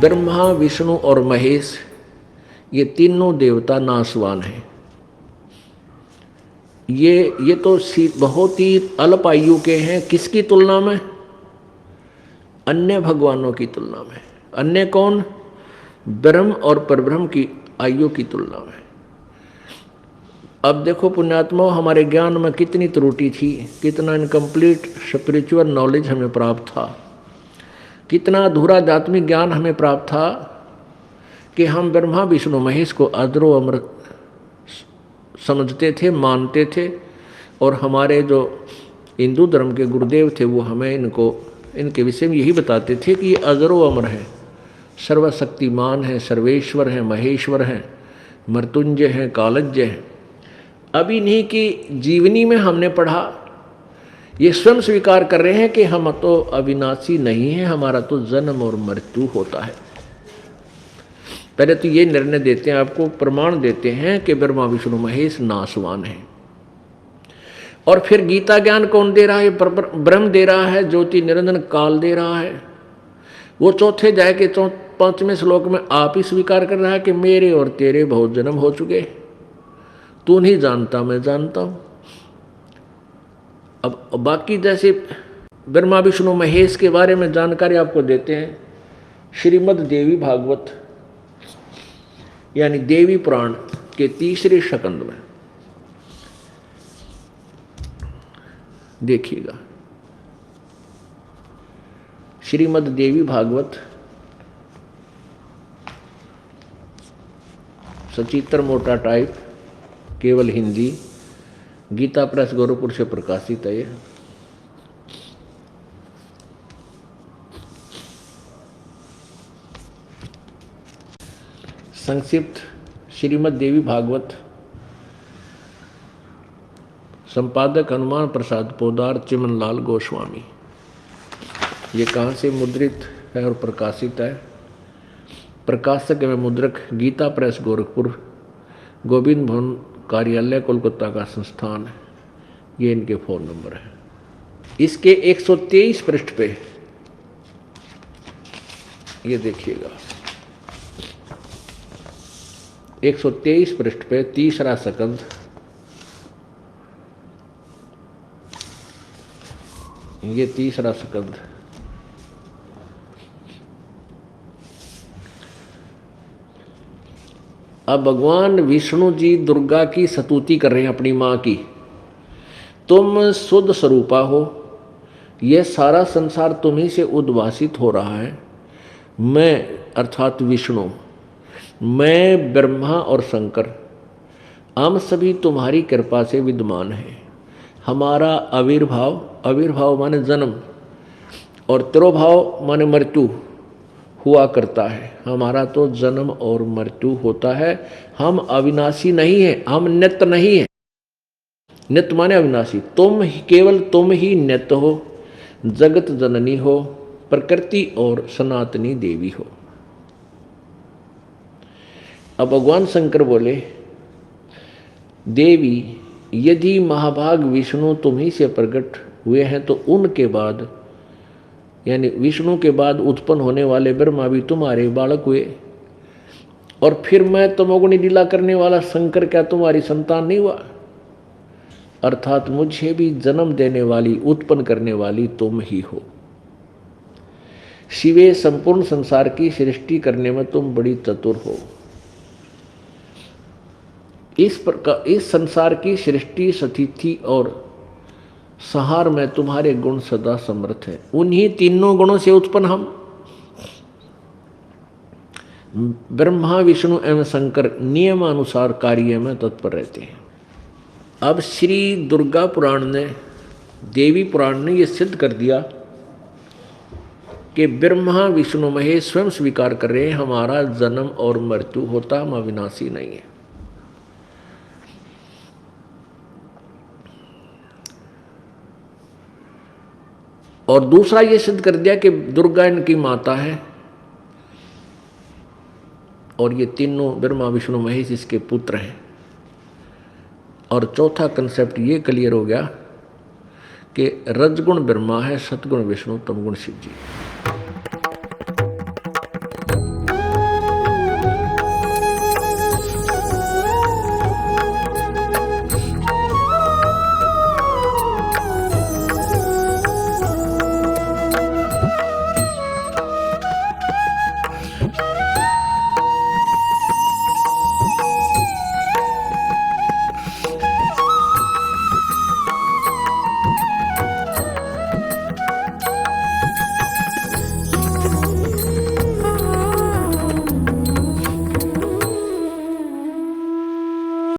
ब्रह्मा, विष्णु और महेश ये तीनों देवता नाशवान हैं। ये तो बहुत ही अल्प आयु के हैं। किसकी तुलना में? अन्य भगवानों की तुलना में। अन्य कौन? ब्रह्म और परब्रह्म की आयु की तुलना में। अब देखो पुण्यात्मा, हमारे ज्ञान में कितनी त्रुटि थी, कितना इनकम्प्लीट स्पिरिचुअल नॉलेज हमें प्राप्त था, कितना अधूरा आध्यात्मिक ज्ञान हमें प्राप्त था कि हम ब्रह्मा विष्णु महेश को अजरो अमर समझते थे, मानते थे। और हमारे जो हिंदू धर्म के गुरुदेव थे वो हमें इनके विषय में यही बताते थे कि ये अजरो अमर है, सर्वशक्तिमान है, सर्वेश्वर है, महेश्वर है, मृत्युंजय है, कालज्ञ है। अब इन्हीं की जीवनी में हमने पढ़ा, ये स्वयं स्वीकार कर रहे हैं कि हम तो अविनाशी नहीं हैं, हमारा तो जन्म और मृत्यु होता है। पहले तो ये निर्णय देते हैं, आपको प्रमाण देते हैं कि ब्रह्मा विष्णु महेश नाशवान है। और फिर गीता ज्ञान कौन दे रहा है? ब्रह्म दे रहा है, ज्योति निरंजन काल दे रहा है। वो चौथे अध्याय के 5वें श्लोक में आप ही स्वीकार कर रहा है कि मेरे और तेरे बहुत जन्म हो चुके, तू नहीं जानता, मैं जानता हूं। अब बाकी जैसे ब्रह्मा विष्णु महेश के बारे में जानकारी आपको देते हैं श्रीमद् देवी भागवत यानी देवी पुराण के 3रे स्कंद में। देखिएगा, श्रीमद् देवी भागवत सचित्र मोटा टाइप, केवल हिंदी, गीता प्रेस गोरखपुर से प्रकाशित है। संक्षिप्त श्रीमद् देवी भागवत, संपादक हनुमान प्रसाद पोदार, चिमनलाल गोस्वामी। ये कहाँ से मुद्रित है और प्रकाशित है? प्रकाशक एवं मुद्रक गीता प्रेस गोरखपुर, गोविंद भवन कार्यालय कोलकाता का संस्थान है। ये इनके फ़ोन नंबर है। इसके 123 पृष्ठ पे ये देखिएगा, 123 पृष्ठ पे 3रा स्कंद, ये 3रा स्कंद। अब भगवान विष्णु जी दुर्गा की स्तुति कर रहे हैं अपनी माँ की। तुम शुद्ध स्वरूपा हो, यह सारा संसार तुम्ही से उद्भासित हो रहा है। मैं अर्थात विष्णु, मैं ब्रह्मा और शंकर, हम सभी तुम्हारी कृपा से विद्यमान हैं। हमारा आविर्भाव माने जन्म और तिरोभाव माने मृत्यु हुआ करता है। हमारा तो जन्म और मृत्यु होता है। हम अविनाशी नहीं हैं, हम नित्य नहीं हैं। नित्य माने अविनाशी। केवल तुम ही नित्य हो, जगत जननी हो, प्रकृति और सनातनी देवी हो। अब भगवान शंकर बोले, देवी यदि महाभाग विष्णु तुम ही से प्रकट हुए हैं तो उनके बाद यानी विष्णु के बाद उत्पन्न होने वाले ब्रह्मा भी तुम्हारे बालक हुए। और फिर मैं तमोगुणी लीला करने वाला शंकर क्या तुम्हारी संतान नहीं हुआ? अर्थात मुझे भी जन्म देने वाली, उत्पन्न करने वाली तुम ही हो। शिवे संपूर्ण संसार की सृष्टि करने में तुम बड़ी चतुर हो। इस प्रकार इस संसार की सृष्टि, स्थिति और संहार में तुम्हारे गुण सदा समर्थ है। उन्हीं तीनों गुणों से उत्पन्न हम ब्रह्मा विष्णु एवं शंकर नियमानुसार कार्य में तत्पर रहते हैं। अब श्री दुर्गा पुराण ने, देवी पुराण ने यह सिद्ध कर दिया कि ब्रह्मा विष्णु महेश स्वयं स्वीकार कर रहे हैं हमारा जन्म और मृत्यु होता, हम अविनाशी नहीं है। और दूसरा ये सिद्ध कर दिया कि दुर्गा इनकी माता है और ये तीनों ब्रह्मा विष्णु महेश इसके पुत्र हैं। और चौथा कंसेप्ट ये क्लियर हो गया कि रजगुण ब्रह्मा है, सतगुण विष्णु, तमगुण शिव जी।